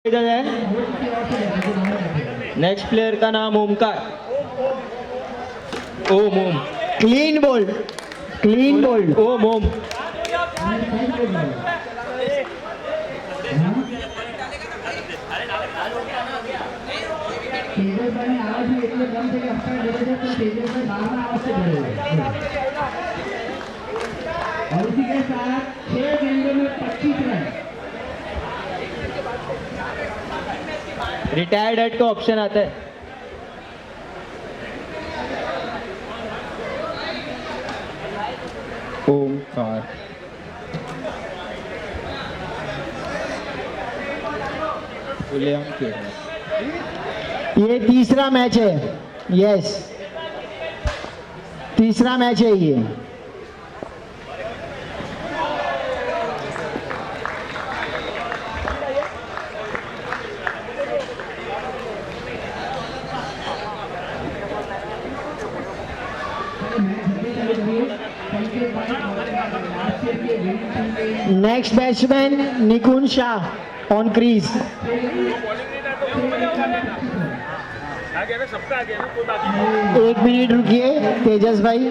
इधर है। Next player का नाम Omkar. Om Om clean bowled, clean bold. Om Om तेजसभाई आवाज भी इतने कम थे कि अंपायर बोले थे तो तेजसभाई बारह आवाज से बोले और उसी के साथ 6 गेंदों में 25 रन। रिटायर्ड हेड का ऑप्शन आता है। ओमकार विलियम के ये तीसरा मैच है। यस, तीसरा मैच है ये। Next batsman Nikunj Shah on crease. एक मिनट रुकिए तेजस भाई,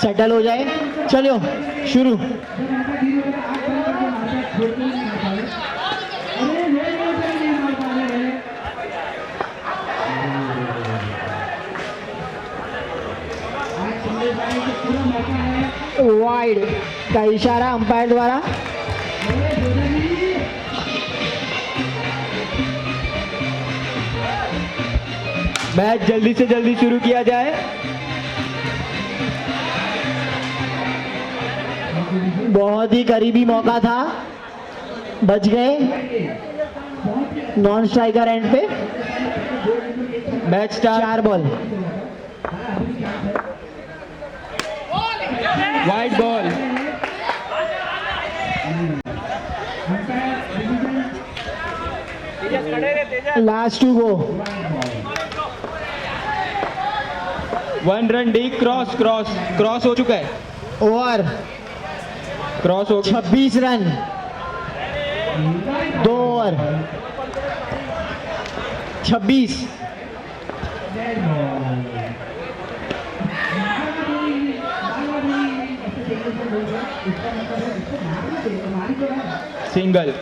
सेटल हो जाए। चलो शुरू। वाइड का इशारा अंपायर द्वारा। मैच जल्दी से जल्दी शुरू किया जाए। बहुत ही करीबी मौका था, बच गए। नॉन स्ट्राइकर एंड पे। Match start. 4 ball. Wide ball. Last to go. 1 run डी। क्रॉस क्रॉस क्रॉस हो चुका है। ओवर। क्रॉस हो गया। 26 run 2 over. 26। Single.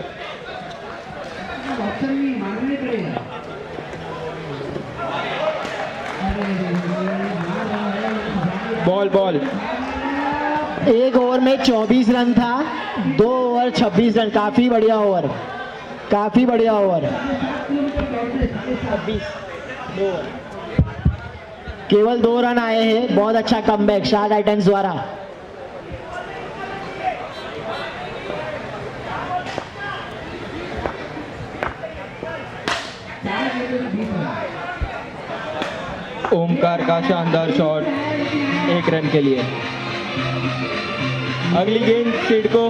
Ball ball. एक ओवर में 24 रन था, 2 ओवर 26 रन। काफी बढ़िया ओवर, काफी बढ़िया ओवर। 26 2 ओवर। केवल 2 रन आए हैं। बहुत अच्छा कमबैक शाह टाइटंस द्वारा। ओमकार का शानदार शॉट 1 रन के लिए। अगली गेंद सिडको।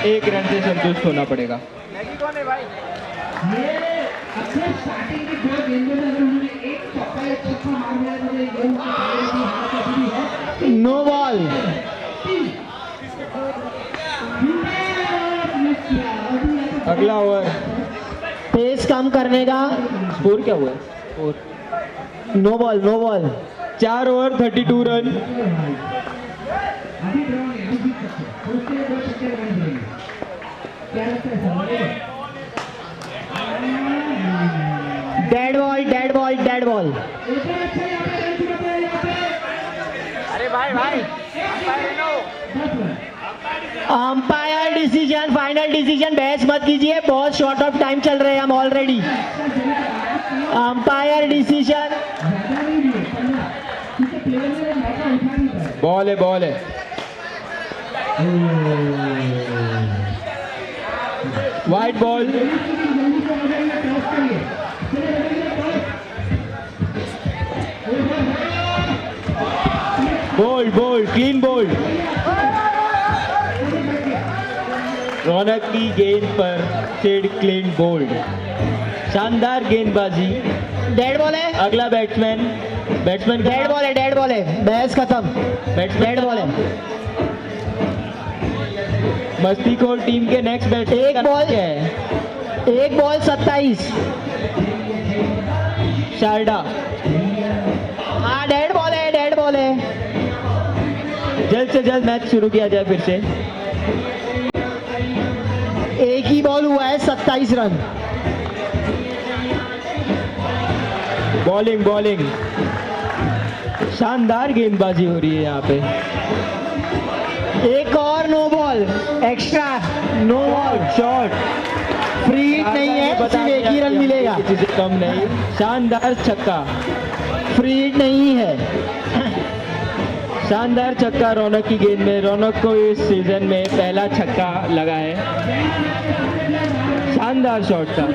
एक रन से संतुष्ट होना पड़ेगा। No ball. अगला ओवर। पेस कम करने का। स्कोर क्या हुआ है? No ball, no ball. 4 over 32 run. Dead ball, dead ball, dead ball. अरे भाई भाई अंपायर डिसीजन, फाइनल डिसीजन। बहस मत कीजिए, बहुत शॉर्ट ऑफ टाइम चल रहे हैं हम ऑलरेडी। Umpire decision. बॉल है, बॉल है। Wide ball. Bowled bowled clean bowled. Raunak की गेंद पर सिड क्लीन बोल्ड। शानदार गेंदबाजी। डेड बॉल है। अगला बैट्समैन डेड बॉल है, डेड बॉल है। बहस खत्म। बैट्समैन डेड बॉल है। मस्तीखोर टीम के नेक्स्ट बैट्समैन एक का नाम बॉल। क्या है? एक बॉल 27। शारदा। हाँ डेड बॉल है, डेड बॉल है। जल्द से जल्द मैच शुरू किया जाए फिर से। एक ही बॉल हुआ है, 27 रन। बॉलिंग बॉलिंग, शानदार गेंदबाजी हो रही है यहाँ पे। एक और no ball, extra no ball. Shot, free hit नहीं है, सिर्फ एक ही रन मिलेगा। किसी से कम नहीं। शानदार छक्का, फ्री हिट नहीं है। शानदार छक्का रौनक की गेंद में। रौनक को इस सीजन में पहला छक्का लगा है। शानदार शॉट था।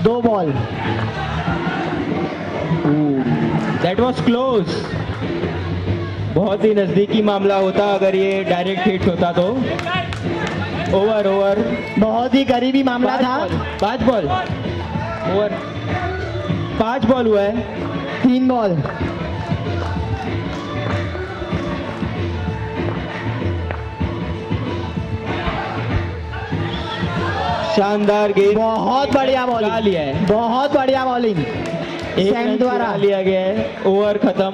दो बॉल। That was close. बहुत ही नजदीकी मामला होता अगर ये डायरेक्ट हिट होता तो। ओवर ओवर, बहुत ही करीबी मामला था। 5 बॉल ओवर, 5 बॉल हुआ है। 3 बॉल। शानदार गेंद, बहुत बढ़िया चुरा बॉलिंग, लिया है। बहुत बढ़िया बॉलिंग। एक सैम रन द्वारा। चुरा लिया गया है। ओवर खत्म।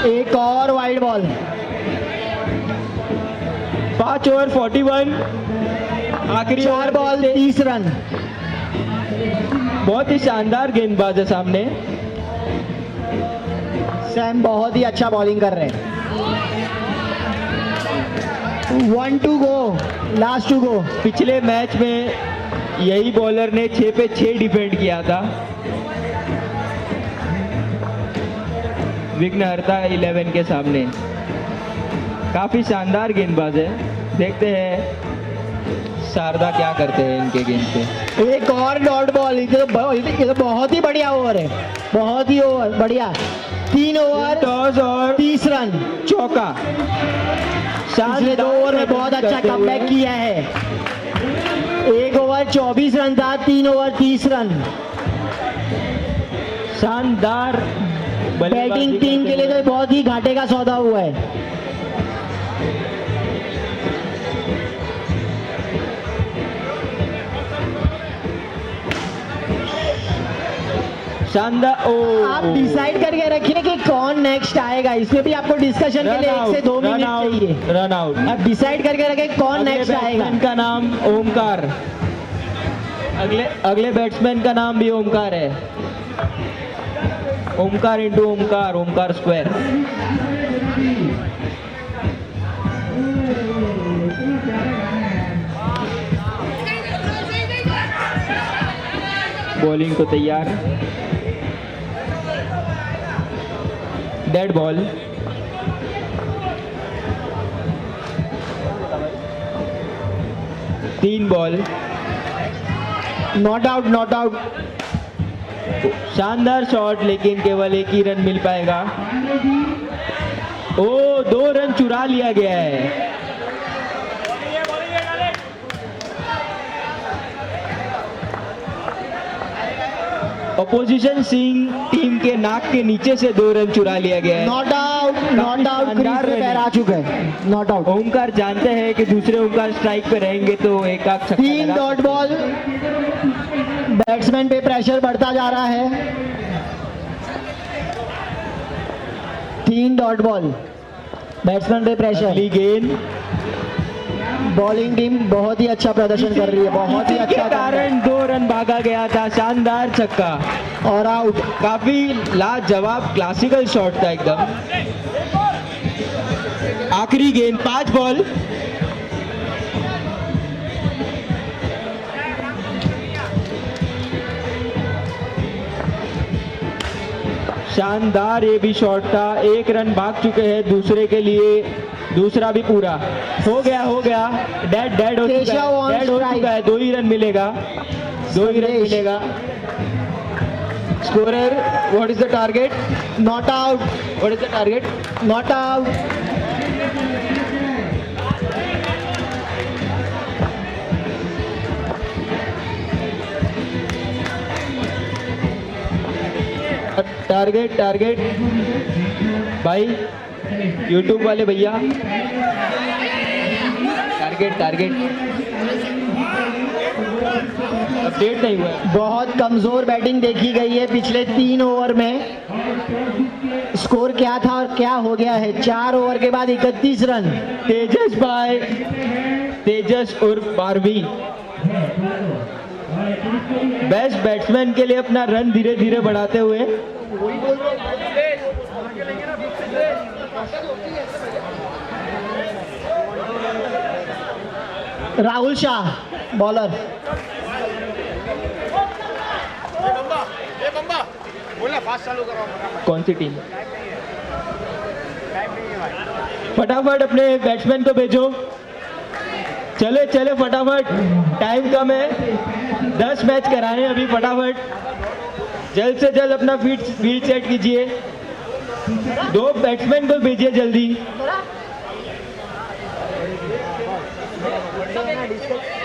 एक और वाइड बॉल। 5 ओवर 41, आखिरी 4 ओवर बॉल देखते। 30 रन। बहुत ही शानदार गेंदबाज है सामने। सैम बहुत ही अच्छा बॉलिंग कर रहे हैं। 1 to go, last to go. पिछले मैच में यही बॉलर ने 6 पे 6 डिफेंड किया था। विघ्नहर्ता 11 के सामने। काफी शानदार गेंदबाज है। देखते हैं शारदा क्या करते हैं इनके गेंद पे। एक और डॉट बॉल। ये तो बहुत ही बढ़िया ओवर है, बहुत ही ओवर बढ़िया। 3 ओवर टॉस और 30 रन। चौका। पिछले 2 ओवर में बहुत अच्छा करते हुए। कमबैक किया है। 1 ओवर 24 रन था, 3 ओवर 30 रन। शानदार बैटिंग टीम के लिए तो बहुत ही घाटे का सौदा हुआ है। शानदार। ओ आप डिसाइड करके रखिए कि कौन नेक्स्ट आएगा। इसमें भी आपको डिस्कशन के लिए 1 से 2 मिनट चाहिए। Run out. आप डिसाइड करके रखें कौन नेक्स्ट आएगा। का नाम ओमकार। अगले बैट्समैन का नाम भी ओमकार है। Omkar into Omkar, Omkar square. Bowling को तैयार। Dead ball. तीन ball. Not out, not out. शानदार शॉट, लेकिन केवल एक ही रन मिल पाएगा। ओ 2 रन चुरा लिया गया है। अपोजिशन सिंह टीम के नाक के नीचे से 2 रन चुरा लिया गया है। Not out, not out. Crease पे पैर आ चुके हैं। Not out. ओमकार जानते हैं कि दूसरे ओमकार स्ट्राइक पे रहेंगे तो एक आध छक्का 3 लगा डॉट बॉल। बैट्समैन पे प्रेशर बढ़ता जा रहा है। 3 डॉट बॉल। बैट्समैन पे प्रेशर। अगली गेंद। बॉलिंग टीम बहुत ही अच्छा प्रदर्शन कर रही है, बहुत ही इसी के अच्छा कारण 2 रन भागा गया था। शानदार छक्का और आउट। काफी लाजवाब क्लासिकल शॉट था एकदम। आखिरी गेंद, 5 बॉल। शानदार ये भी शॉट था। 1 रन भाग चुके हैं दूसरे के लिए, दूसरा भी पूरा हो गया। डेड डेड हो चुका केशव on है, डेड हो strike। चुका है। 2 ही रन मिलेगा, 2 ही रन संदेश। मिलेगा। Scorer, what is the target? Not out, what is the target? Not out. Target target भाई यूट्यूब वाले भैया, टारगेट टारगेट अपडेट नहीं हुआ है। बहुत कमजोर बैटिंग देखी गई है पिछले 3 ओवर में। स्कोर क्या था और क्या हो गया है? 4 ओवर के बाद 31 रन। तेजस भाई, तेजस उर्फ बारहवीं, बेस्ट बैट्समैन के लिए अपना रन धीरे धीरे बढ़ाते हुए राहुल शाह बॉलर। कौन सी टीम? फटाफट अपने बैट्समैन को भेजो, चले चले फटाफट, टाइम कम है, 10 मैच कराने अभी, फटाफट जल्द से जल्द अपना फील्ड सेट कीजिए। 2 बैट्समैन को भेजिए जल्दी।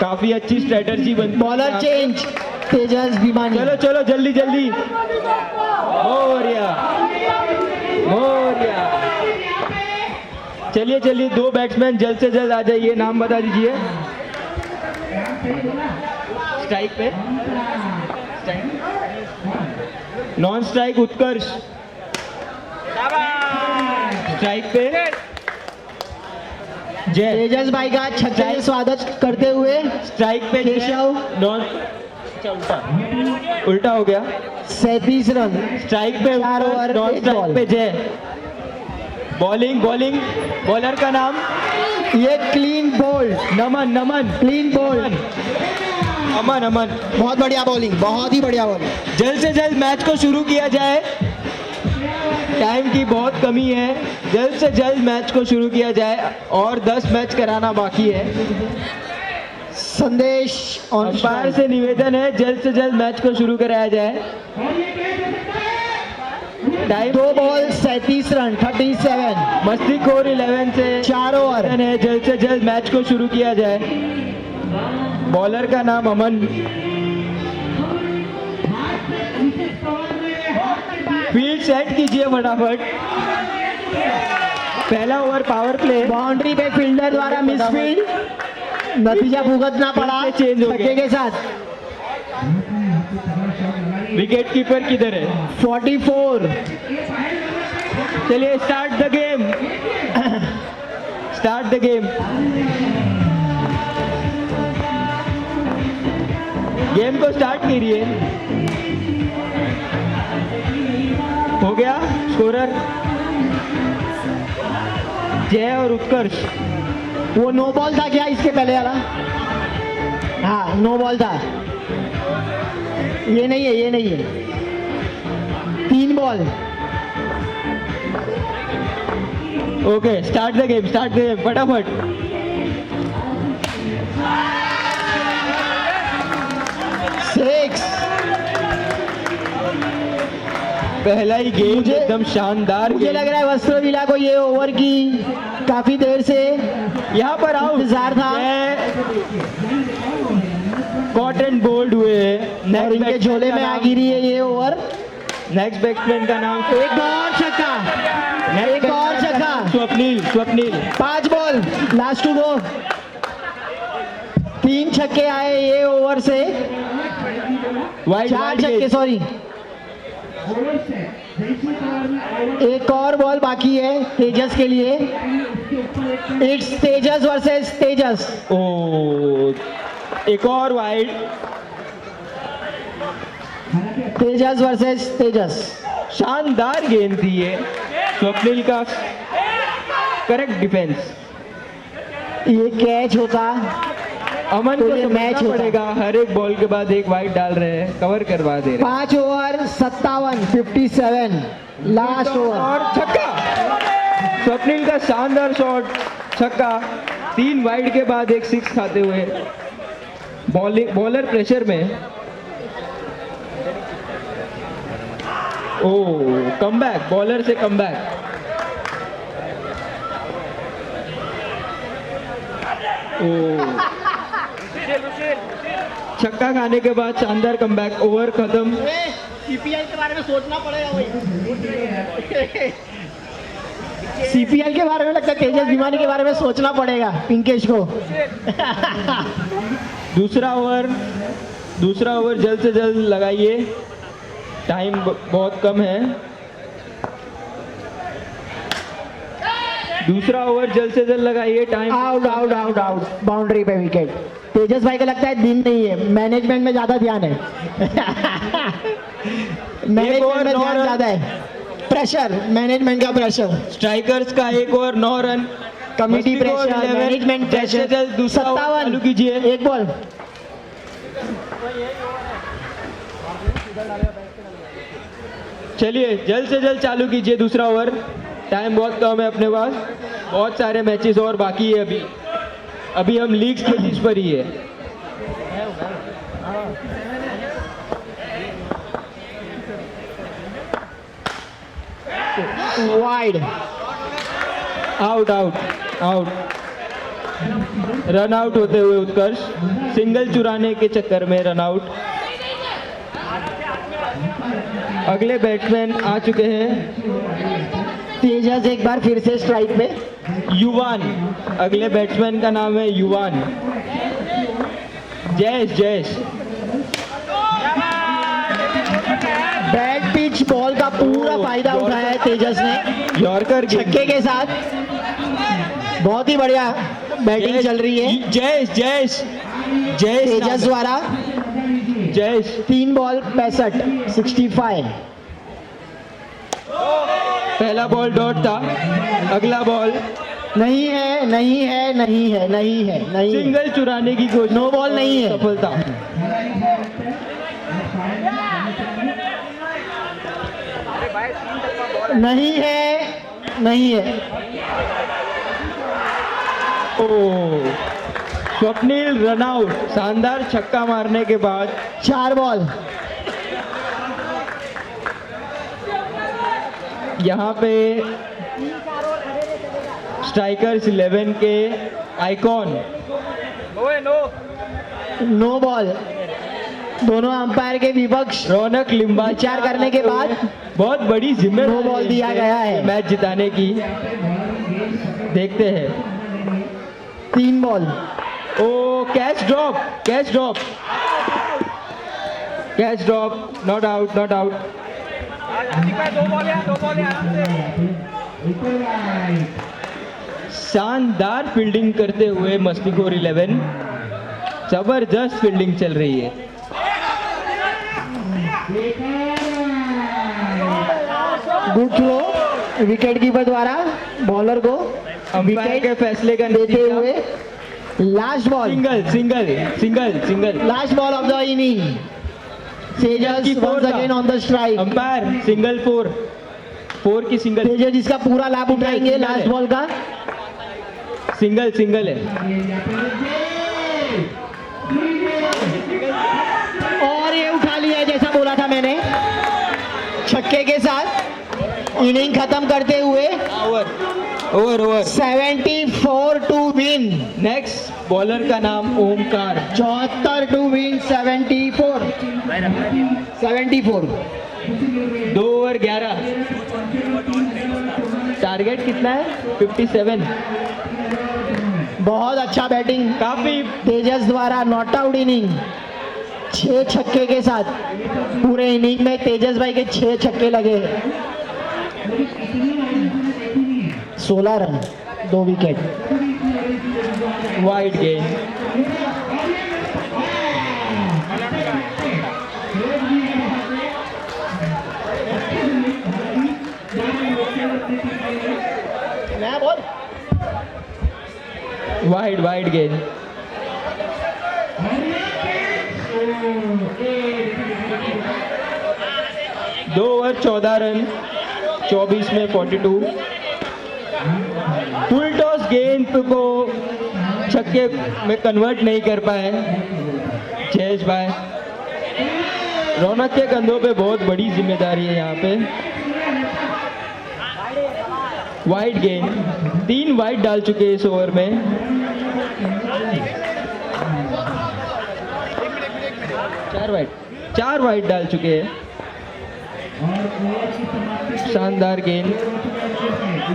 काफी अच्छी स्ट्रेटजी बनती। बॉलर चेंज, तेजस भिमानी। चलो चलो जल्दी जल्दी, मोरिया मोरिया, चलिए चलिए 2 बैट्समैन जल्द से जल्द आ जाइए। नाम बता दीजिए। स्ट्राइक पे, नॉन स्ट्राइक उत्कर्ष, स्ट्राइक पे जय, तेजस भाई का छक्के से स्वागत करते हुए स्ट्राइक पे केशव। नॉन, उल्टा उल्टा हो गया। 37 रन। स्ट्राइक पे 4 ओवर, नॉन 1 स्ट्राइक बॉल। पे जय। बॉलिंग बॉलिंग, बॉलर का नाम ये क्लीन बोल्ड, नमन, नमन क्लीन बोल्ड। अमन, अमन। बहुत बढ़िया बॉलिंग, बहुत ही बढ़िया बॉलिंग। जल्द से जल्द मैच को शुरू किया जाए, टाइम की बहुत कमी है। जल्द से जल्द मैच को शुरू किया जाए और 10 मैच कराना बाकी है। संदेश अंपायर से निवेदन है जल्द से जल्द मैच को शुरू कराया जाए। Time 2 ball 37 run, 37। मस्तीखोर 11 से 4 ओवर। है, जल्द से जल्द मैच को शुरू किया जाए। बॉलर का नाम अमन। फील्ड सेट कीजिए फटाफट। पहला ओवर पावर प्ले। बाउंड्री पे फील्डर द्वारा मिसफील्ड, नतीजा भुगतना पड़ा चेंज हो गया। छक्के के साथ। विकेट कीपर किधर है? 44। चलिए start the game, start the game. Game को स्टार्ट कीजिए। हो गया स्कोरर जय और उत्कर्ष। वो नो बॉल था क्या इसके पहले वाला? हाँ, नो बॉल था। ये नहीं है, ये नहीं है। 3 ball. Okay start the game, start the game फटाफट। पहला ही गेम मुझे- एकदम शानदार मुझे गेम। लग रहा है वस्त्रविला को ये ओवर की काफी देर से यहाँ पर आउट इंतजार था। कॉट एंड बोल्ड हुए। और इनके झोले में आ गिरी है ये ओवर। नेक्स्ट बैट्समैन का नाम एक और छक्का, एक और छक्का। Swapnil, Swapnil. 5 ball, last to go. 3 छक्के आए ये ओवर से। वाइड 4 छक्के, सॉरी। एक और बॉल बाकी है तेजस के लिए। इट्स तेजस वर्सेस तेजस। ओ एक और वाइड। तेजस वर्सेस तेजस। शानदार गेंद थी ये स्वप्निल का, करेक्ट डिफेंस। ये कैच होता अमन तो को ये मैच समझना होता। पड़ेगा, हर एक बॉल के बाद एक वाइड डाल रहे हैं, कवर करवा दे रहे 5 ओवर 57, 57 लास्ट हैं। ओवर। और छक्का, स्वप्निल का शानदार शॉट, छक्का। 3 वाइड के बाद एक 6 खाते हुए बॉलर प्रेशर में। ओ कमबैक, बॉलर से कमबैक। ओ छक्का खाने के बाद शानदार कमबैक। ओवर खत्म। सीपीएल के बारे में सोचना पड़ेगा भाई। सीपीएल के बारे में लगता है तेजस भिमानी के बारे में सोचना पड़ेगा पिंकेश को। दूसरा ओवर जल्द से जल्द लगाइए, टाइम बहुत कम है। दूसरा ओवर जल्द से जल्द लगाइए, time. Out out out out, boundary पे विकेट। तेजस भाई को लगता है दिन नहीं है, मैनेजमेंट में ज्यादा ध्यान है। मैनेजमेंट में ध्यान ज्यादा है, प्रेशर, मैनेजमेंट का प्रेशर, स्ट्राइकर्स का 1 ओवर 9 रन, कमिटी मस्ती को प्रेशर, 11, मैनेजमेंट जल्द से प्रेशर। जल्द दूसरा ओवर चालू कीजिए। 57, एक बॉल। चलिए जल्द से जल्द चालू कीजिए दूसरा ओवर, टाइम बहुत कम है अपने पास, बहुत सारे मैचेस और बाकी है अभी हम लीग स्टेज पर ही है। Wide, out out out, run out होते हुए उत्कर्ष, सिंगल चुराने के चक्कर में रन आउट। अगले बैट्समैन आ चुके हैं, तेजस एक बार फिर से स्ट्राइक पे। युवान, अगले बैट्समैन का नाम है युवान। जयेश बैट पिच बॉल का पूरा फायदा उठाया है तेजस ने, यॉर्कर छक्के के साथ। बहुत ही बढ़िया बैटिंग चल रही है जयेश तेजस द्वारा। जयेश 3 बॉल 65, 65। पहला बॉल डॉट था, अगला बॉल नहीं है, नहीं है, नहीं है, नहीं है, नहीं है। सिंगल चुराने की कोशिश, नो बॉल नहीं है। सफलता। नहीं है, नहीं है। ओ, स्वप्निल रन आउट, शानदार छक्का मारने के बाद। 4 बॉल। यहाँ पे स्ट्राइकर्स 11 के आइकॉन, नो बॉल। दोनों अंपायर के विपक्ष रौनक लिम्बा विचार करने के बाद बहुत बड़ी जिम्मेदारी नो बॉल दिया गया है मैच जिताने की। देखते हैं। 3 बॉल। ओ, कैच ड्रॉप, नॉट आउट। शानदार फील्डिंग करते हुए मस्तीखोर 11, जबरदस्त फील्डिंग चल रही है। गुड थ्रो विकेट कीपर द्वारा बॉलर को अंपायर के विकेट फैसले का देते नतीजा हुए। Last ball, single. Last ball of the inning. Tejas once again on the strike. Umpire single 4 की सिंगल। तेजस जिसका पूरा लाभ उठाएंगे सिंगल लास्ट है। बॉल का। सिंगल है। और ये उठा लिया जैसा बोला था मैंने, छक्के के साथ इनिंग खत्म करते हुए। Over 74 to win. Next bowler का नाम Omkar. 74 to win. 74। 2 over 11, target कितना है? 57। बहुत अच्छा बैटिंग काफी तेजस द्वारा, नॉट आउट इनिंग। 6 छक्के के साथ पूरे इनिंग में तेजस भाई के 6 छक्के लगे। 16 रन, 2 विकेट। वाइड गेंद, नया बॉल। वाइड गेंद। दो ओवर 14 रन, 24 में 42। फुल टॉस गेंद को छक्के में कन्वर्ट नहीं कर पाए जयेश भाई। रौनक के कंधों पे बहुत बड़ी जिम्मेदारी है यहाँ पे। वाइड गेंद, 3 वाइड डाल चुके हैं इस ओवर में। चार वाइड डाल चुके हैं। और ओवर की समाप्ति शानदार गेंद,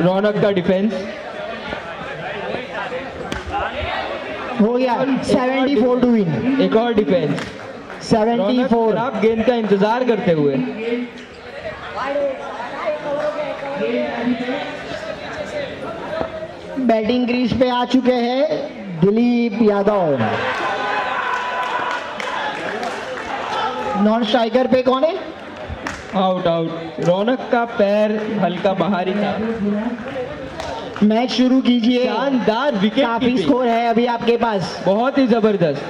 रौनक का डिफेंस। हो गया 74 टू विन। एक और डिफेंस, रौनक 74। खराब गेंद का इंतजार करते हुए। बैटिंग क्रीज पे आ चुके हैं दिलीप यादव। नॉन स्ट्राइकर पे कौन है? आउट आउट, रौनक का पैर हल्का बाहर ही था। मैच शुरू कीजिए। शानदार विकेट काफी कीपिंग, स्कोर है अभी आपके पास। बहुत ही जबरदस्त।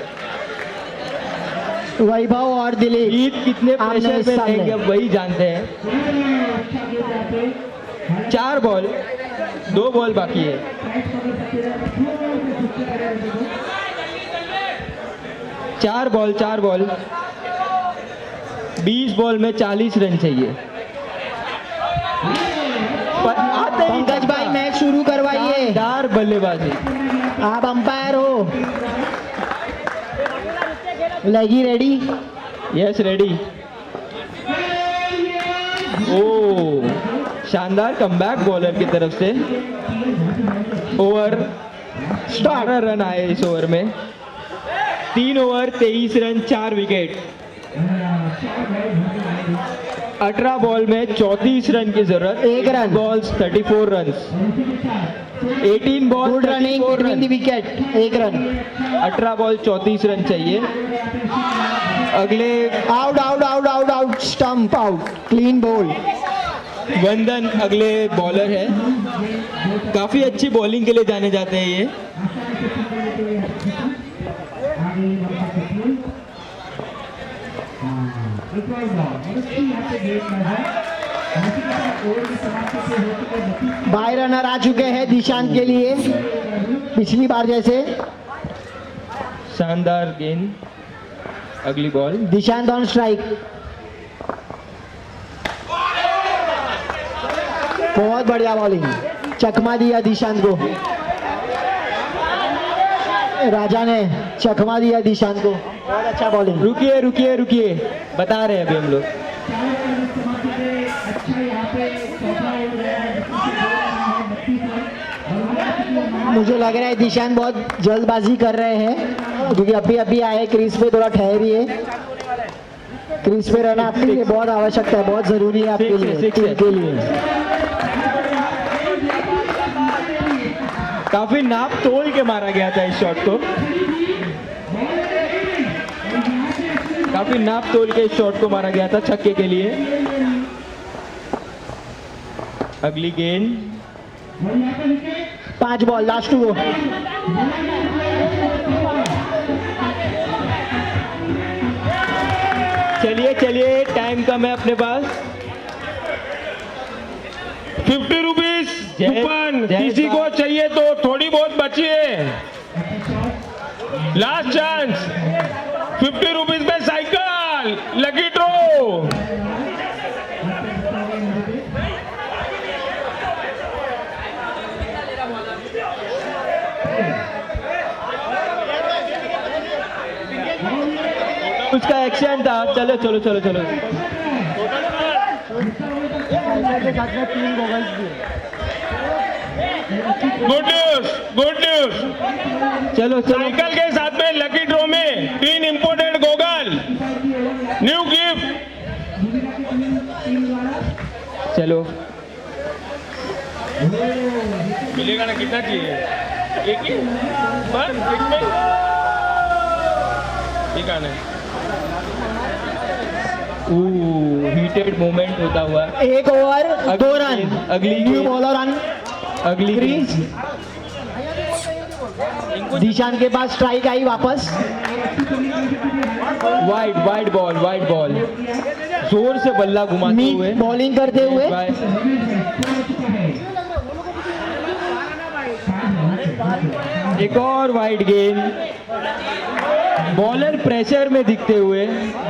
वैभव और दिलीप जीत कितने आमने प्रेशर में सामने। रहेंगे अब वही जानते हैं। 4 बॉल, 2 बॉल बाकी है। चार बॉल 20 बॉल में 40 रन चाहिए। पर आते ही पंकज भाई मैच शुरू करवाइए। शानदार बल्लेबाजी। आप अंपायर हो। लगी रेडी? Yes ready. ओ शानदार कमबैक बॉलर की तरफ से। ओवर 12 रन आए इस ओवर में। 3 ओवर 23 रन 4 विकेट। 18 बॉल में 34 रन की जरूरत। 1 run. Balls 34 run. 18 ball good running 34 between the run. Wicket. 1 run. 18 ball 34 run चाहिए। अगले out out out out out. Stump out. Clean ball. वंदन अगले बॉलर है। काफी अच्छी बॉलिंग के लिए जाने जाते हैं ये। बाय रनर आ चुके हैं दिशांत के लिए पिछली बार जैसे। शानदार गेंद। अगली बॉल। Dishant on strike. बहुत बढ़िया बॉलिंग। चकमा दिया दिशांत को। राजा ने चकमा दिया दिशांत को। बहुत अच्छा बॉलिंग। रुकिए रुकिए रुकिए, बता रहे हैं अभी हम लोग। मुझे लग रहा है दिशांत बहुत जल्दबाजी कर रहे हैं क्योंकि अभी अभी आए क्रीज पे। थोड़ा ठहरिए। क्रीज पे रहना आपके लिए बहुत आवश्यकता है, बहुत जरूरी है आपके लिए, Six है। टीम के लिए। काफी नाप तोल के मारा गया था इस शॉट को। काफी नाप तोल के इस शॉट को मारा गया था छक्के के लिए। अगली गेंद। 5 बॉल लास्ट 2 गो। चलिए चलिए, टाइम कम है अपने पास। 50 रुपीज जय- कूपन जय किसी को बात। चाहिए तो थोड़ी बहुत बची है। Last chance. 50 रुपीज में साइकिल लकी ड्रॉ। उसका एक्शन था। चलो चलो चलो चलो। Good news, good news. चलो चलो साइकिल के साथ में लकी ड्रॉ में 3 इंपोर्टेड गोगल न्यू गिफ्ट। चलो। मिलेगा ना? कितना चाहिए? एक ही बस एक में ठीक है ना? हीटेड मोमेंट होता हुआ। 1 ओवर 2 रन। अगली न्यू गेंद। बॉलर ऑन अगली क्रीज। दिशांत के पास स्ट्राइक आई वापस। Wide wide ball, wide ball. जोर से बल्ला घुमाते हुए मीट बॉलिंग करते हुए। एक और वाइड गेंद। बॉलर प्रेशर में दिखते हुए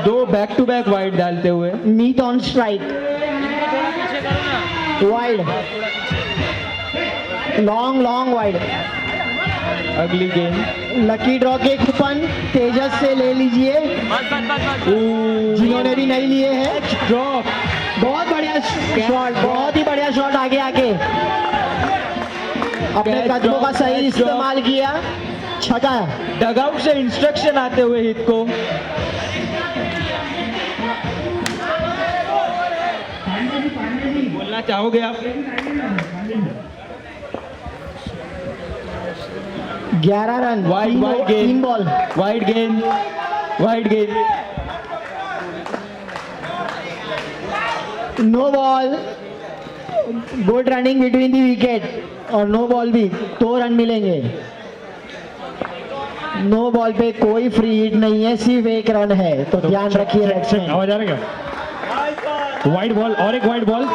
2 बैक टू बैक वाइड डालते हुए। Meet on strike. Wide. Long long wide. अगली गेंद। लकी ड्रॉ के कूपन तेजस से ले लीजिए जिन्होंने भी नहीं लिए हैं। ड्रॉप। बहुत शॉट, बहुत ही बढ़िया शॉट आगे आके अपने Catch कदमों का drop, सही catch इस्तेमाल किया, छक्का। डगआउट से इंस्ट्रक्शन आते हुए हित को। बोलना चाहोगे आप? 11 रन, वाइड वाइड तीन गेंद, बॉल। वाइड गेंद, वाइड गेंद। No ball, good running between the wicket और नो बॉल भी 2 रन मिलेंगे। नो बॉल पे कोई फ्री हिट नहीं है, सिर्फ 1 रन है, तो ध्यान रखिए बैट्समैन। आवाज आ रहा है क्या? वाइड बॉल और एक वाइड बॉल।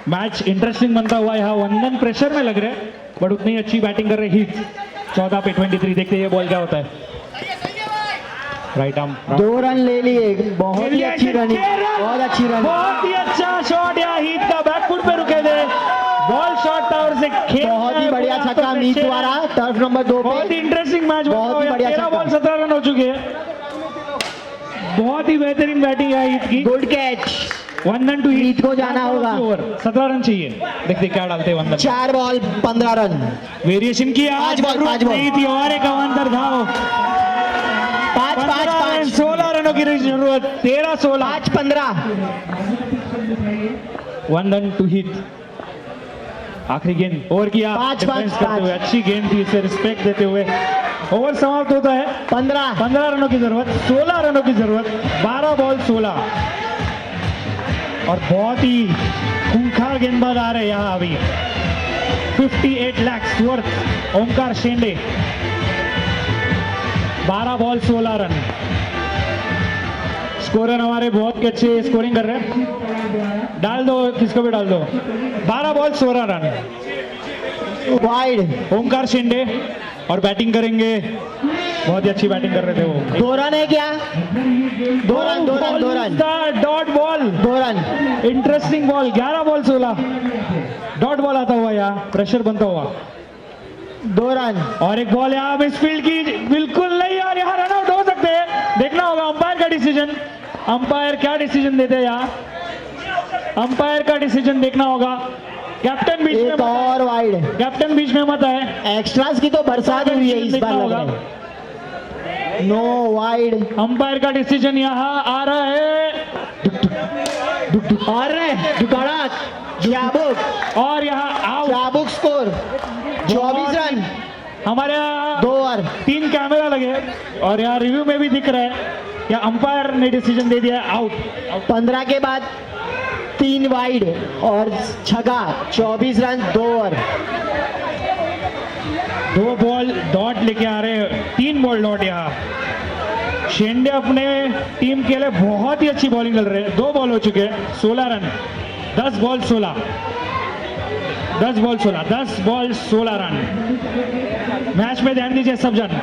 मैच इंटरेस्टिंग बनता हुआ यहाँ। वंदन प्रेशर में लग रहे हैं बट उतनी अच्छी बैटिंग कर रहे हिट। 14 पे 23 देखते हैं ये बॉल क्या होता है। राइट आर्म 2 रन ले लिए, बहुत ही अच्छी रनिंग, बहुत अच्छी रनिंग। बहुत ही अच्छा शॉट यहाँ हिट का, बैकफुट पे रुके थे। बॉल शॉट था और से खेल बहुत ही बढ़िया छक्का मीत द्वारा, टर्फ नंबर 2 बहुत ही पे। इंटरेस्टिंग मैच बहुत ही बढ़िया 13 छक्का। बॉल 17 रन हो चुके हैं। बहुत ही बेहतरीन बैटिंग है हिट की। Good catch. वंदन टू हिट को जाना होगा। 17 रन चाहिए। देखते क्या डालते हैं वंदन। 4 बॉल 15 रन। वेरिएशन की आज 5 बॉल, जरूरत 5 बॉल। नहीं थी और एक अवान्तर धाव। 5 16 रनों की जरूरत। 13-16। 15। वंदन टू हिट। आखिरी गेंद ओवर किया। 5 डिफेंस करते हुए अच्छी गेंद थी, इसे रिस्पेक्ट देते हुए ओवर समाप्त होता है। 15 रनों की जरूरत, 16 रनों की जरूरत। 12 बॉल 16 और बहुत ही खूंखार गेंदबाज आ रहे हैं यहाँ अभी। 58 lakhs worth Omkar Shende. 12 ball 16 run. Scorer हमारे बहुत अच्छे स्कोरिंग कर रहे हैं। डाल दो, किसको भी डाल दो। 12 ball 16 run. Wide. Omkar Shinde और बैटिंग करेंगे। बहुत ही अच्छी बैटिंग कर रहे थे वो। 2 रन है क्या? 2 run, 2 run, 2 run, dot ball. 2 run. Interesting ball. 11 ball 16 dot ball आता हुआ यहाँ, प्रेशर बनता हुआ। 2 रन। और एक बॉल यहाँ मिस फील्ड की, बिल्कुल नहीं। और यहाँ रन आउट हो सकते हैं। देखना होगा अंपायर का डिसीजन। अंपायर क्या डिसीजन देते हैं यहाँ, अंपायर का डिसीजन देखना होगा। कैप्टन बीच में एक और वाइड। कैप्टन बीच में मत है। एक्स्ट्रास की तो बरसात हुई है इस बार लग रहा है। No wide. अंपायर का डिसीजन यहाँ आ रहा है। और दुकाड़ाक चाबुक, और यहाँ आउट। चाबुक स्कोर 24 रन। हमारे यहाँ 2 ओवर। 3 कैमरा लगे और यहाँ रिव्यू में भी दिख रहा है या अंपायर ने डिसीजन दे दिया आउट। 15 के बाद 3 वाइड और छक्का। 24 रन 2 ओवर। 2 बॉल डॉट लेके आ रहे हैं। 3 बॉल डॉट यहाँ। शेंडे अपने टीम के लिए बहुत ही अच्छी बॉलिंग कर रहे हैं। 2 बॉल हो चुके हैं, 16 run. 10 ball 16, 10 ball 16, 10 ball 16 run. Match में ध्यान दीजिए सब जन।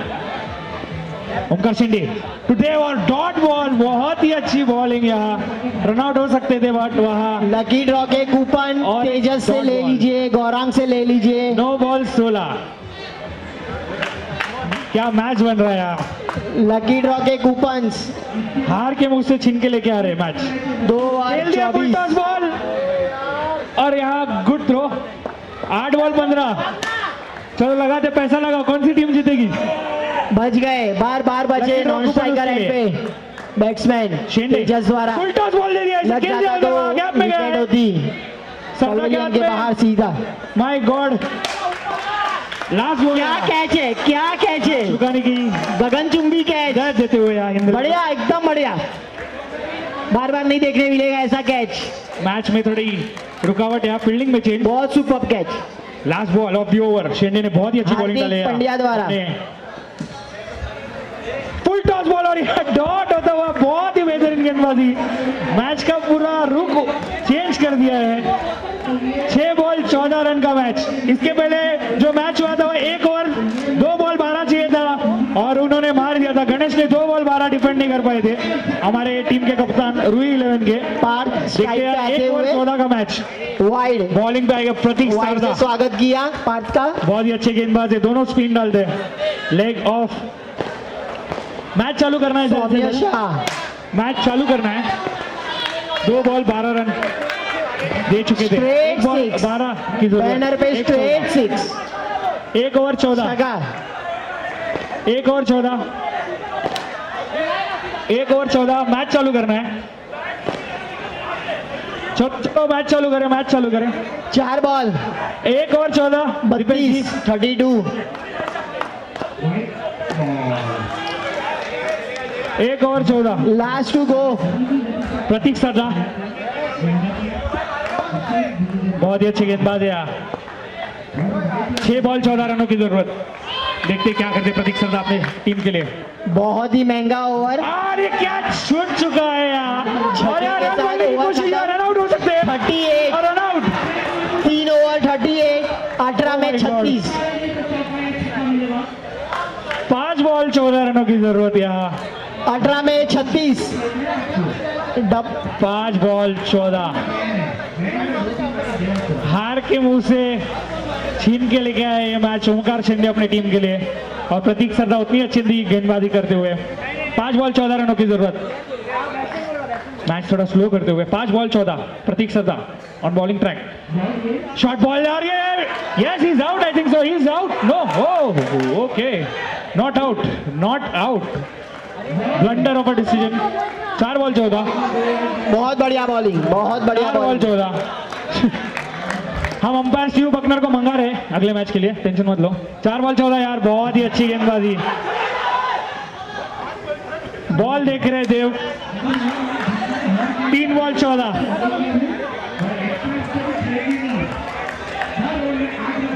ओमकार शिंदे टुडे और डॉट बॉल, बहुत ही अच्छी बॉलिंग यहाँ। रन आउट हो सकते थे बट वहाँ लकी ड्रॉ के कूपन और तेजस से डॉट ले बॉल। लीजिए, गौरांग से ले लीजिए। 9 बॉल 16। क्या मैच बन रहा है यहाँ। लकी ड्रॉ के कूपन हार के मुंह से छीन के लेके आ रहे हैं मैच। 2 ओवर खेल दिया 24। 50 बॉल और यहाँ गुड थ्रो। 8 बॉल 15। चलो लगाते, पैसा लगा, कौन सी टीम जीतेगी। बच गए, बार बार बचे। Lucky draw non coupon striker उसके एंड पे बैट्समैन शेंडे तेजस द्वारा फुल टॉस बॉल दे दिया। लग खेल जाता दिया, तो गैप में विकेट गए। होती। पवेलियन के बाहर सीधा। माय गॉड, लास्ट बॉल क्या कैच है, क्या कैच है। चुकाने की गगनचुंबी कैच। दर्द देते हुए यहाँ इंद्र। बढ़िया, एकदम बढ़िया। बार बार नहीं देखने मिलेगा ऐसा कैच। मैच में थोड़ी रुकावट यहाँ, फील्डिंग में चेंज। बहुत super catch. Last ball of the over. Shende ने बहुत ही अच्छी बॉलिंग हार्दिक डाली है पंड्या द्वारा। फुल टॉस बॉल और यहाँ डॉट होता हुआ, बहुत ही बेहतरीन गेंदबाजी। मैच का पूरा रुख चेंज कर दिया है। 6 बॉल 14 रन का मैच। इसके पहले जो मैच हुआ था वो 1 ओवर 2 बॉल 12 चाहिए था और उन्होंने मार दिया था। गणेश ने 2 बॉल 12 डिफेंड नहीं कर पाए थे, हमारे टीम के कप्तान रूई 11 के। पार्थ स्ट्राइक पे आते 1 ओवर हुए 14 का मैच। वाइड। बॉलिंग पे आएगा प्रतीक वाइड से सरदा। स्वागत किया पार्थ का। बहुत ही अच्छे गेंदबाज है, दोनों स्पिन डालते हैं। Leg of. मैच चालू करना है, सौम्य शाह। मैच चालू करना है। 2 बॉल 12 रन। दे चुके थे। Straight एक बॉल six. 12 की जरूरत। बैनर पे एक स्ट्रेट 6 एक ओवर 14, छक्का। एक ओवर 14, एक ओवर 14। मैच चालू करना है। चलो मैच चालू करें, मैच चालू करें। 4 बॉल एक ओवर 14, 32 32 एक over 14। Last to go. Prateek Sarda बहुत ही अच्छी गेंदबाज है यार। 6 बॉल 14 रनों की जरूरत। देखते क्या करते प्रतीक सरदा अपने टीम के लिए। बहुत ही महंगा ओवर। और ये क्या छूट चुका है यार। और यार रन बनने की कोशिश, रन आउट हो सकते हैं। 38 और रन आउट। 3 ओवर 38 18 में Oh my God. 36 5 बॉल 14 रनों की जरूरत यहाँ। 18 में 36 डब 5 बॉल 14। हार के मुंह से छीन के लेके आए ये मैच ओमकार शिंदे अपनी टीम के लिए। और प्रतीक सरदा उतनी अच्छी थी गेंदबाजी करते हुए। 5 बॉल 14 रनों की जरूरत। मैच थोड़ा स्लो करते हुए 5 ball 14। Prateek Sarda on bowling track. Short ball आ रही है। Yes he is out, I think so he is out. No, okay, not out, not out. Blunder of a decision. 4 ball 14। बहुत बढ़िया बॉलिंग, बहुत बढ़िया 4 बॉल बॉलिंग। 14। हम अंपायर स्टीव बकनर को मंगा रहे हैं अगले मैच के लिए, टेंशन मत लो। 4 बॉल 14 यार, बहुत ही अच्छी गेंदबाजी। बॉल देख रहे देव। 3 बॉल 14।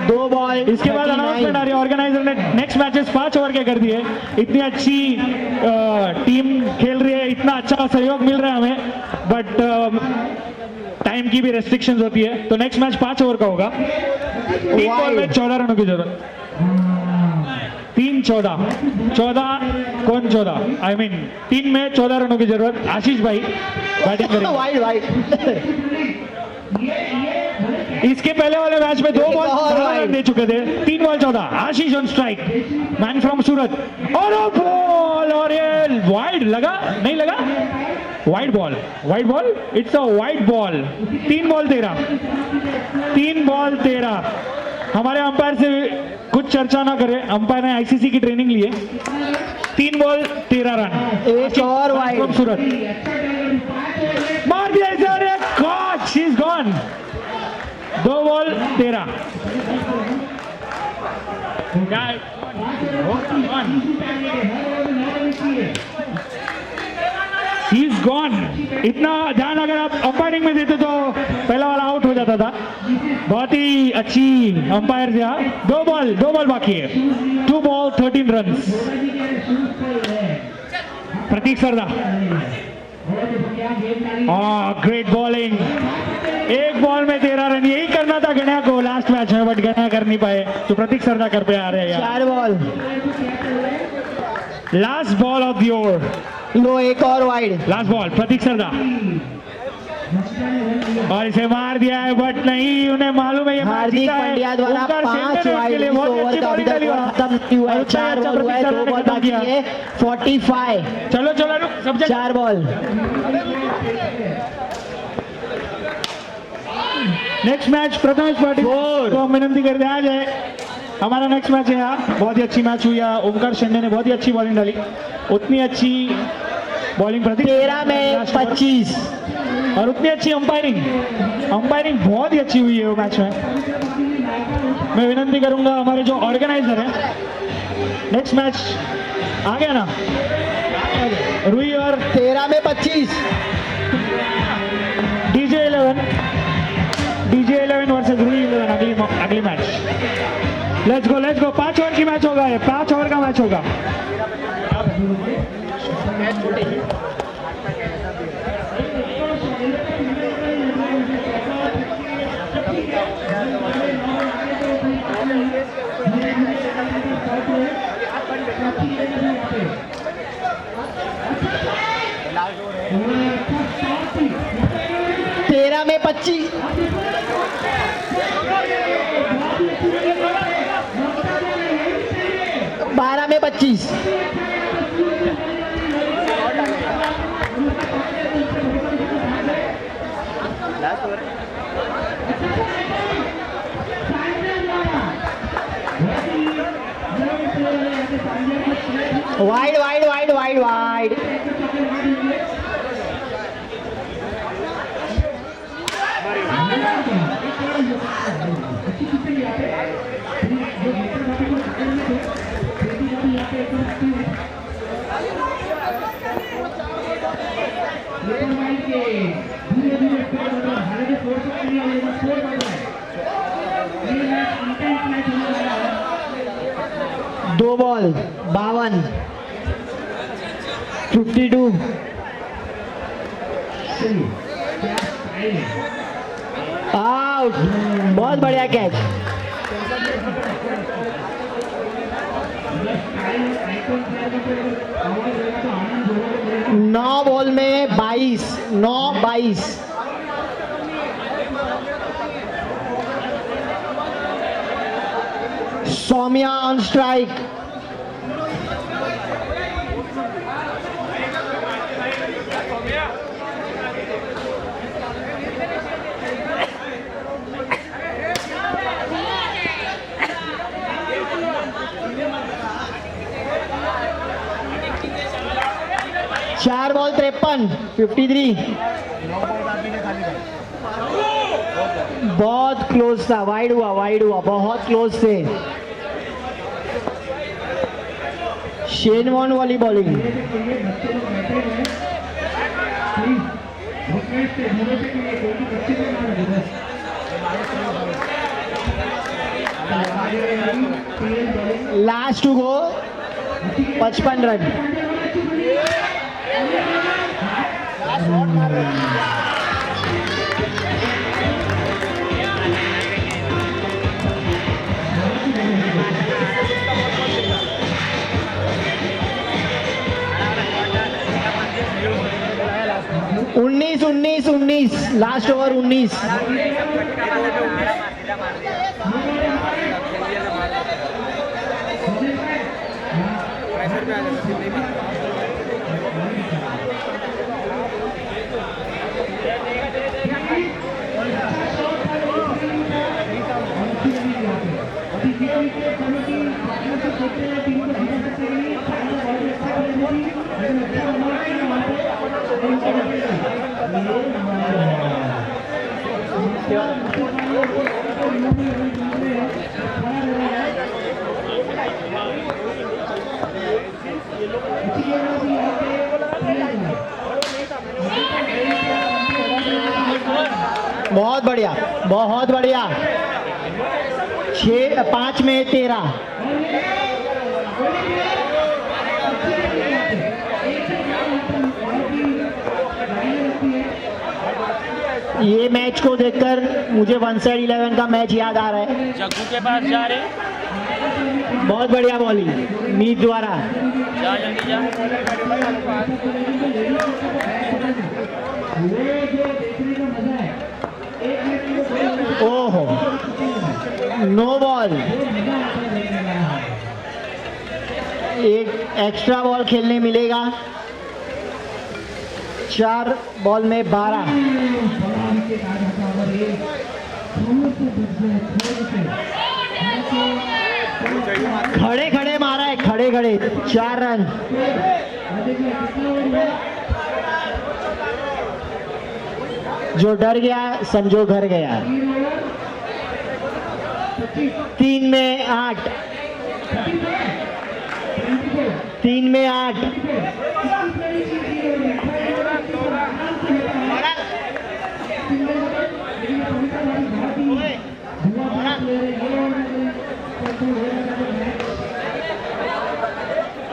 2 बॉल इसके बाद अनाउंसमेंट आ रही है। ऑर्गेनाइजर ने नेक्स्ट मैचेस 5 ओवर के कर दिए। इतनी अच्छी टीम खेल रही है, इतना अच्छा सहयोग मिल रहा है हमें, बट टाइम की भी रेस्ट्रिक्शंस होती है। तो नेक्स्ट मैच 5 ओवर का होगा। 3 बॉल में 14 रनों की जरूरत। 3 14 14 कौन 14 आई मीन 3 में 14 रनों की जरूरत। आशीष भाई बैटिंग करेंगे। वाइड वाइड इसके पहले वाले मैच में 2 बॉल और 12 wide. रन दे चुके थे। 3 ball 14। Ashish on strike, man from Surat. और बॉल, और ये वाइड लगा, नहीं लगा। Wide ball, wide ball, it's a wide ball. 3 ball 13। 3 ball 13। हमारे अंपायर से कुछ चर्चा ना करें, अंपायर ने आईसीसी की ट्रेनिंग ली है। 3 बॉल 13 रन। एक और मैन फ्रॉम वाइड। सूरत मार दिया इसे, और caught, she is gone. 2 ball 13। He is gone. इतना ध्यान अगर आप अंपायरिंग में देते तो पहला वाला आउट हो जाता था। बहुत ही अच्छी अंपायर थे। 2 बॉल बाकी है। 2 बॉल 13 रन। प्रतीक सरदा, ग्रेट बॉलिंग। 1 बॉल में 13 रन। यही करना था गणा को लास्ट मैच में, बट गणा कर नहीं पाए, तो प्रतीक सरदा कर पे आ रहे हैं। 4 ball. Last ball of the over. लो एक और wide. Last ball Prateek Sarda, और इसे मार दिया है, बट नहीं, उन्हें मालूम है ये मैच हार्दिक जीता है। पांड्या द्वारा ओमकार 5 शिंदे ने वाइड उसके लिए इस बहुत ही ओवर अच्छी का अभी बॉलिंग तक डाली और खत्म नहीं हुआ है। 4 अच्छा बॉल हुआ है, प्रतीक 2 सरदा बॉल ने बाकी खत्म है। 45। चलो चलो रुक, सब जगह 4 ball. Next match Prathamesh Patil को हम विनंती करते हैं आ जाए। हमारा नेक्स्ट मैच है यहाँ, बहुत ही अच्छी मैच हुई है। ओमकार शिंदे ने बहुत ही अच्छी बॉलिंग डाली, उतनी अच्छी बॉलिंग प्रतीक 13 में 25। और उतनी अच्छी अंपायरिंग बहुत ही अच्छी हुई है वो मैच में। मैं विनंती करूंगा हमारे जो ऑर्गेनाइजर हैं, नेक्स्ट मैच आ गया ना, रुई और 13 में 25। डीजे 11 वर्सेस रुई 11 अगली मैच। लेट्स गो 5 ओवर की मैच होगा, ये 5 ओवर का मैच होगा। तेरह में 25। 12 में 25। Wide wide wide wide wide दो बॉल 52 52 आउट बहुत बढ़िया कैच 9 बॉल में 22 9-22 सौम्या ऑन स्ट्राइक चार बॉल 53 53 बहुत क्लोज था वाइड हुआ बहुत क्लोज थे शेन वॉर्न वाली bowling last to go 55 run उन्नीस 19 लास्ट ओवर 19 बहुत बढ़िया 5 में 13 ये मैच को देखकर मुझे 1-11 का मैच याद आ रहा है जग्गू के पास जा रहे बहुत बढ़िया बॉलिंग मीत द्वारा जा जल्दी जा ओहो नो बॉल एक एक्स्ट्रा बॉल खेलने मिलेगा 4 बॉल में 12 खड़े खड़े मारा है खड़े खड़े 4 रन जो डर गया समझो घर गया 3 में 8 3 में 8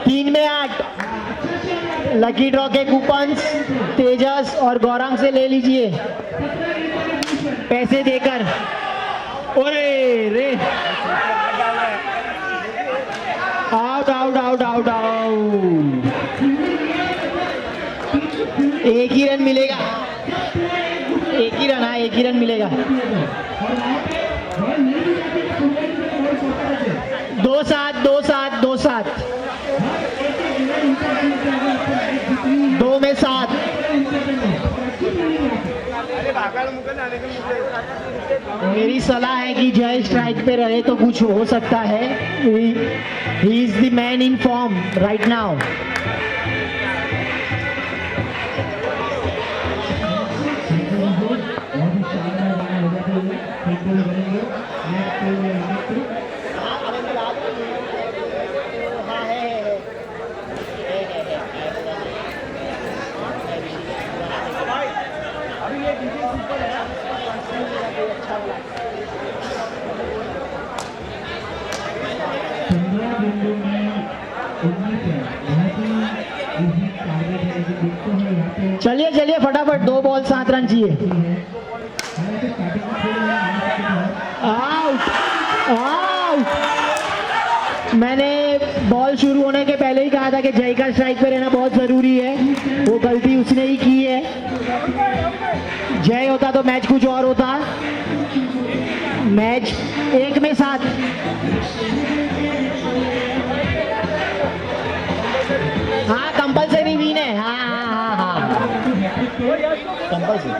3 में 8 लकी ड्रॉ के कूपन्स तेजस और गौरांग से ले लीजिए पैसे देकर ओरे रे out out out out out एक ही रन मिलेगा एक ही रन हाँ एक ही रन मिलेगा 2-7 2-7 2-7 2 में 7 मेरी सलाह है कि जय स्ट्राइक पे रहे तो कुछ हो सकता है. He is the man in form right now. चलिए चलिए फटाफट 2 बॉल 7 रन चाहिए. Out out. मैंने बॉल शुरू होने के पहले ही कहा था कि जय का स्ट्राइक पे रहना बहुत जरूरी है. वो गलती उसने ही की है. जय होता तो मैच कुछ और होता. मैच 1 में 7. हाँ कंपल्सरी विन है. हाँ हाँ हाँ कंपल्सरी.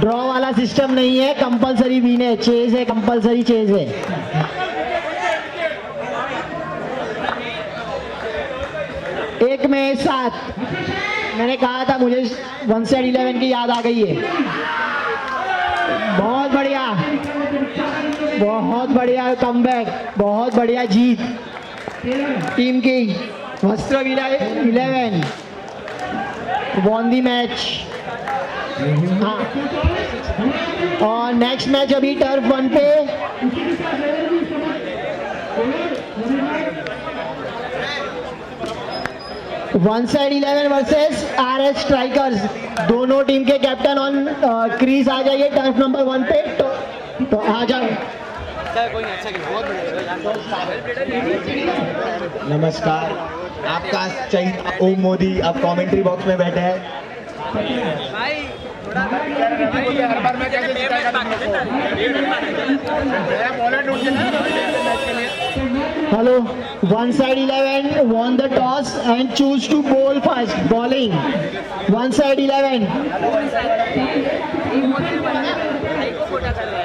ड्रॉ वाला सिस्टम नहीं है. कंपल्सरी विन है. चेज है. कंपल्सरी चेज है. एक में 7. मैंने कहा था मुझे 1 से 11 की याद आ गई है. बहुत बढ़िया. बहुत बढ़िया कमबैक. बहुत बढ़िया जीत टीम की. वस्त्र 11 वॉन दी मैच. हाँ और नेक्स्ट मैच अभी टर्फ 1 पे one side 11 versus RS strikers. दोनों टीम के कैप्टन ऑन क्रीज आ जाइए टर्फ नंबर 1 पे. तो आ जाओ. नमस्कार. आपका शहीद ओम मोदी अब कमेंट्री बॉक्स में बैठे हैं. Hello. One side 11 won the toss and choose to bowl first. Bowling. One side 11.